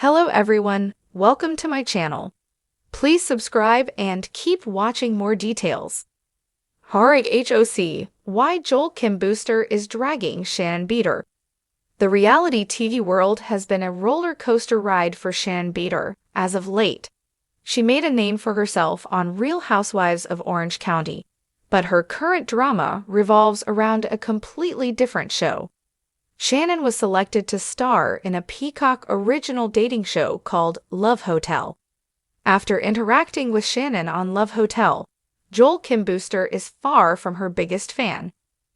Hello everyone, welcome to my channel. Please subscribe and keep watching more details. HOC, why Joel Kim Booster is dragging Shannon Beador. The reality TV world has been a roller coaster ride for Shannon Beador as of late. She made a name for herself on Real Housewives of Orange County, but her current drama revolves around a completely different show. Shannon was selected to star in a Peacock original dating show called Love Hotel. After interacting with Shannon on Love Hotel, Joel Kim Booster is far from her biggest fan.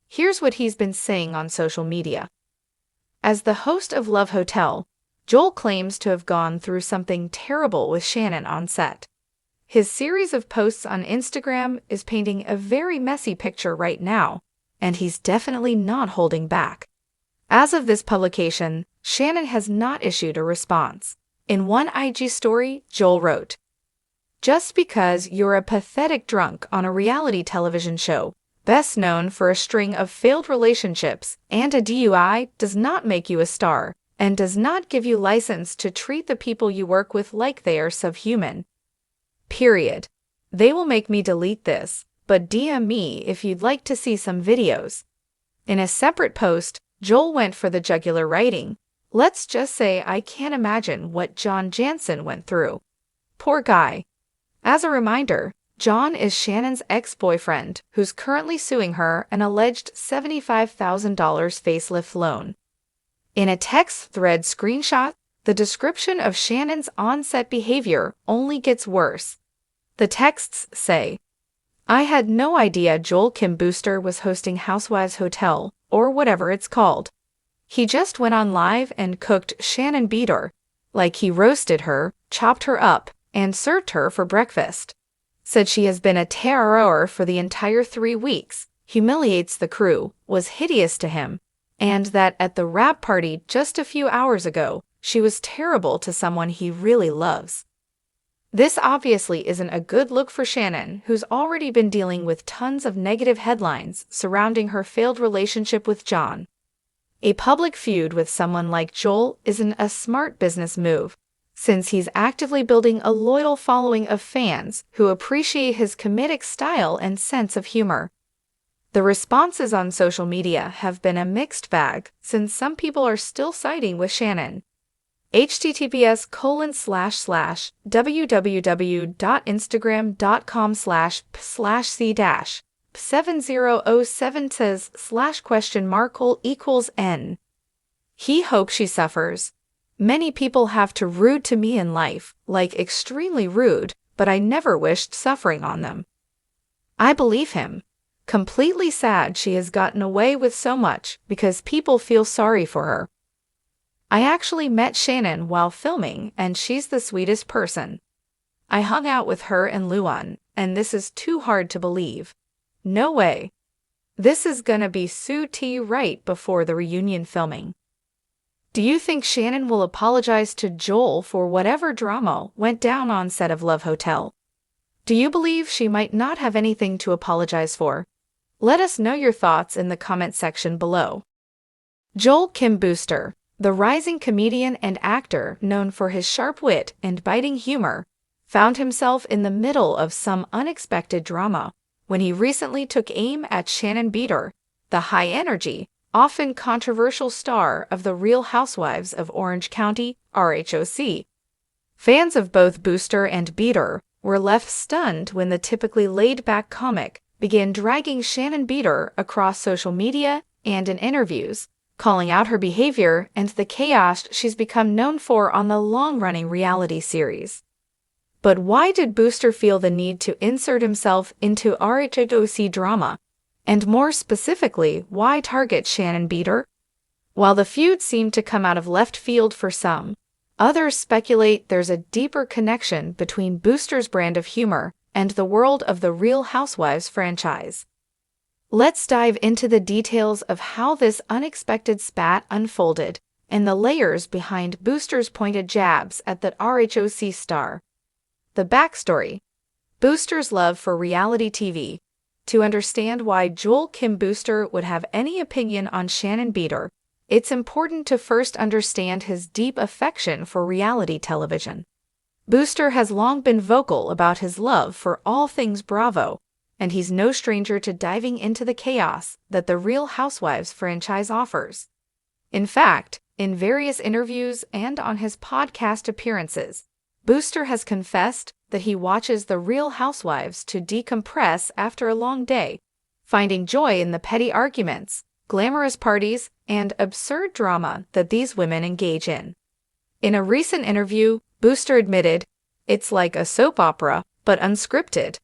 Here's what he's been saying on social media. As the host of Love Hotel, Joel claims to have gone through something terrible with Shannon on set. His series of posts on Instagram is painting a very messy picture right now, and he's definitely not holding back. As of this publication, Shannon has not issued a response. In one IG story, Joel wrote, "Just because you're a pathetic drunk on a reality television show, best known for a string of failed relationships and a DUI, does not make you a star, and does not give you license to treat the people you work with like they are subhuman. Period. They will make me delete this, but DM me if you'd like to see some videos." In a separate post, Joel went for the jugular, writing, "Let's just say I can't imagine what John Jansen went through. Poor guy." As a reminder, John is Shannon's ex-boyfriend who's currently suing her an alleged $75,000 facelift loan. In a text thread screenshot, the description of Shannon's on-set behavior only gets worse. The texts say, "I had no idea Joel Kim Booster was hosting Housewives Hotel, or whatever it's called. He just went on live and cooked Shannon Beador, like he roasted her, chopped her up, and served her for breakfast. Said she has been a terror for the entire 3 weeks, humiliates the crew, was hideous to him, and that at the wrap party just a few hours ago, she was terrible to someone he really loves." This obviously isn't a good look for Shannon, who's already been dealing with tons of negative headlines surrounding her failed relationship with John. A public feud with someone like Joel isn't a smart business move, since he's actively building a loyal following of fans who appreciate his comedic style and sense of humor. The responses on social media have been a mixed bag, since some people are still siding with Shannon. https://www.instagram.com/p/c-7007 says /?N. He hopes she suffers. "Many people have to rude to me in life, like extremely rude, but I never wished suffering on them." I believe him. Completely sad she has gotten away with so much because people feel sorry for her. "I actually met Shannon while filming, and she's the sweetest person. I hung out with her and Luan, and this is too hard to believe. No way. This is gonna be Sue T right before the reunion filming." Do you think Shannon will apologize to Joel for whatever drama went down on set of Love Hotel? Do you believe she might not have anything to apologize for? Let us know your thoughts in the comment section below. Joel Kim Booster, the rising comedian and actor known for his sharp wit and biting humor, found himself in the middle of some unexpected drama when he recently took aim at Shannon Beador, the high-energy, often controversial star of the Real Housewives of Orange County, RHOC. Fans of both Booster and Beador were left stunned when the typically laid-back comic began dragging Shannon Beador across social media and in interviews, calling out her behavior and the chaos she's become known for on the long-running reality series. But why did Booster feel the need to insert himself into RHOC drama? And more specifically, why target Shannon Beador? While the feud seemed to come out of left field for some, others speculate there's a deeper connection between Booster's brand of humor and the world of the Real Housewives franchise. Let's dive into the details of how this unexpected spat unfolded and the layers behind Booster's pointed jabs at the RHOC star. The backstory: Booster's love for reality TV. To understand why Joel Kim Booster would have any opinion on Shannon Beador, it's important to first understand his deep affection for reality television. Booster has long been vocal about his love for all things Bravo, and he's no stranger to diving into the chaos that the Real Housewives franchise offers. In fact, in various interviews and on his podcast appearances, Booster has confessed that he watches The Real Housewives to decompress after a long day, finding joy in the petty arguments, glamorous parties, and absurd drama that these women engage in. In a recent interview, Booster admitted, "It's like a soap opera, but unscripted.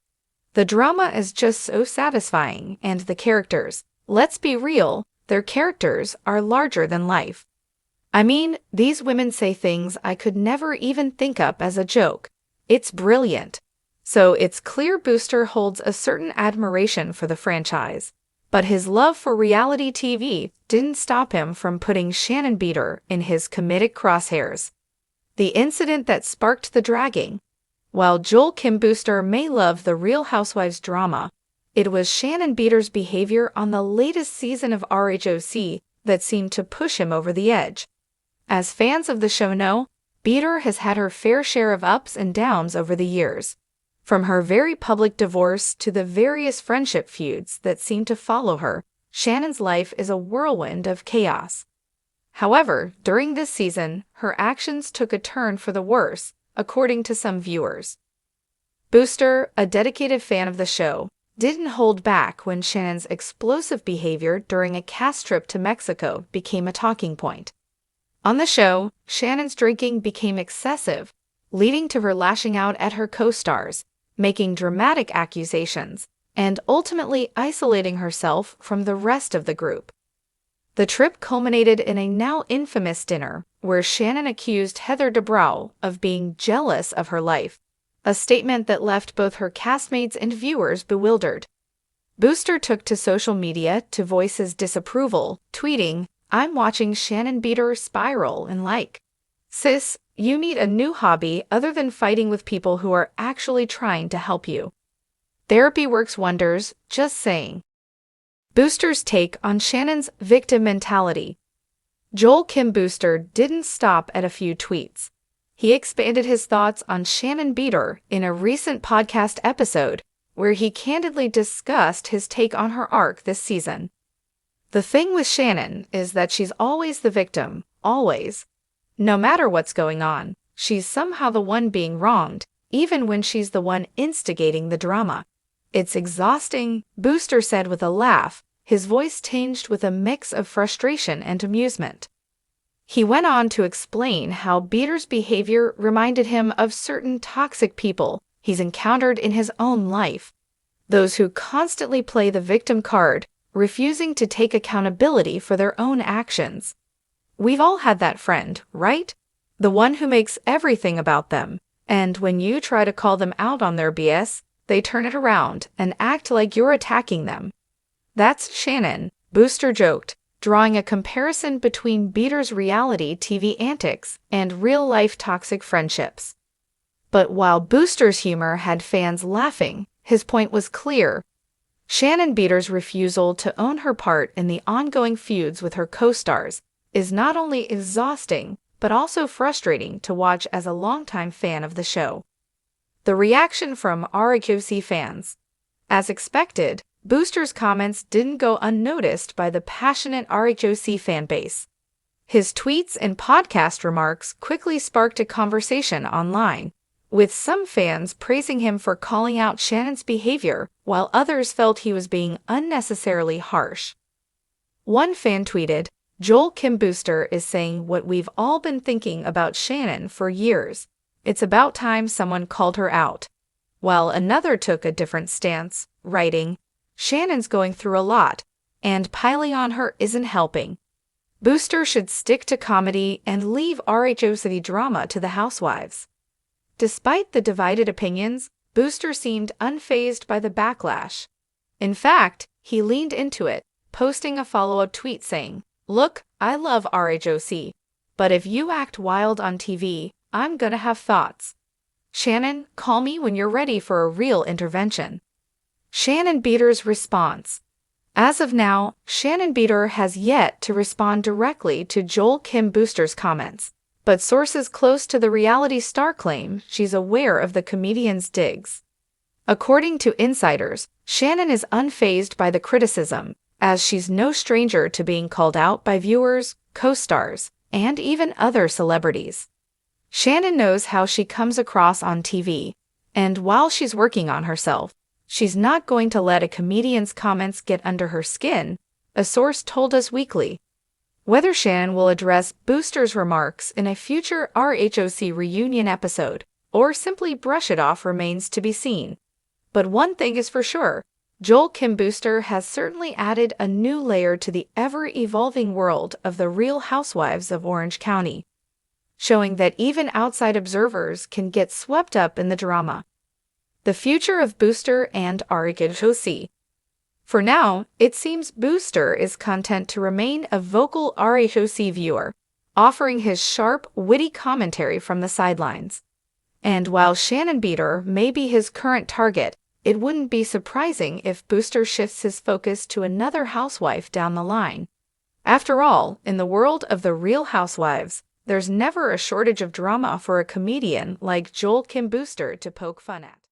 The drama is just so satisfying, and the characters, let's be real, their characters are larger than life. I mean, these women say things I could never even think up as a joke. It's brilliant." So it's clear Booster holds a certain admiration for the franchise. But his love for reality TV didn't stop him from putting Shannon Beador in his comedic crosshairs. The incident that sparked the dragging. While Joel Kim Booster may love the Real Housewives drama, it was Shannon Beador's behavior on the latest season of RHOC that seemed to push him over the edge. As fans of the show know, Beador has had her fair share of ups and downs over the years. From her very public divorce to the various friendship feuds that seem to follow her, Shannon's life is a whirlwind of chaos. However, during this season, her actions took a turn for the worse, according to some viewers. Booster, a dedicated fan of the show, didn't hold back when Shannon's explosive behavior during a cast trip to Mexico became a talking point. On the show, Shannon's drinking became excessive, leading to her lashing out at her co-stars, making dramatic accusations, and ultimately isolating herself from the rest of the group. The trip culminated in a now infamous dinner where Shannon accused Heather Dubrow of being jealous of her life, a statement that left both her castmates and viewers bewildered. Booster took to social media to voice his disapproval, tweeting, "I'm watching Shannon Beador spiral and like, sis, you need a new hobby other than fighting with people who are actually trying to help you. Therapy works wonders, just saying." Booster's take on Shannon's victim mentality. Joel Kim Booster didn't stop at a few tweets. He expanded his thoughts on Shannon Beador in a recent podcast episode where he candidly discussed his take on her arc this season. "The thing with Shannon is that she's always the victim, always. No matter what's going on, she's somehow the one being wronged, even when she's the one instigating the drama. It's exhausting," Booster said with a laugh, his voice tinged with a mix of frustration and amusement. He went on to explain how Beador's behavior reminded him of certain toxic people he's encountered in his own life. Those who constantly play the victim card, refusing to take accountability for their own actions. We've all had that friend, right? The one who makes everything about them, and when you try to call them out on their BS, they turn it around and act like you're attacking them. That's Shannon, Booster joked, drawing a comparison between Beador's reality TV antics and real-life toxic friendships. But while Booster's humor had fans laughing, his point was clear. Shannon Beador's refusal to own her part in the ongoing feuds with her co-stars is not only exhausting, but also frustrating to watch as a longtime fan of the show. The reaction from RHOC fans. As expected, Booster's comments didn't go unnoticed by the passionate RHOC fanbase. His tweets and podcast remarks quickly sparked a conversation online, with some fans praising him for calling out Shannon's behavior, while others felt he was being unnecessarily harsh. One fan tweeted, "Joel Kim Booster is saying what we've all been thinking about Shannon for years. It's about time someone called her out." While another took a different stance, writing, "Shannon's going through a lot, and piling on her isn't helping. Booster should stick to comedy and leave RHOC drama to the Housewives." Despite the divided opinions, Booster seemed unfazed by the backlash. In fact, he leaned into it, posting a follow-up tweet saying, "Look, I love RHOC, but if you act wild on TV, I'm gonna have thoughts. Shannon, call me when you're ready for a real intervention." Shannon Beador's response. As of now, Shannon Beador has yet to respond directly to Joel Kim Booster's comments, but sources close to the reality star claim she's aware of the comedian's digs. According to insiders, Shannon is unfazed by the criticism, as she's no stranger to being called out by viewers, co-stars, and even other celebrities. Shannon knows how she comes across on TV, and while she's working on herself, she's not going to let a comedian's comments get under her skin, a source told Us Weekly. Whether Shannon will address Booster's remarks in a future RHOC reunion episode or simply brush it off remains to be seen. But one thing is for sure, Joel Kim Booster has certainly added a new layer to the ever-evolving world of the Real Housewives of Orange County, showing that even outside observers can get swept up in the drama. The future of Booster and RHOC. For now, it seems Booster is content to remain a vocal RHOC viewer, offering his sharp, witty commentary from the sidelines. And while Shannon Beador may be his current target, it wouldn't be surprising if Booster shifts his focus to another housewife down the line. After all, in the world of the Real Housewives, there's never a shortage of drama for a comedian like Joel Kim Booster to poke fun at.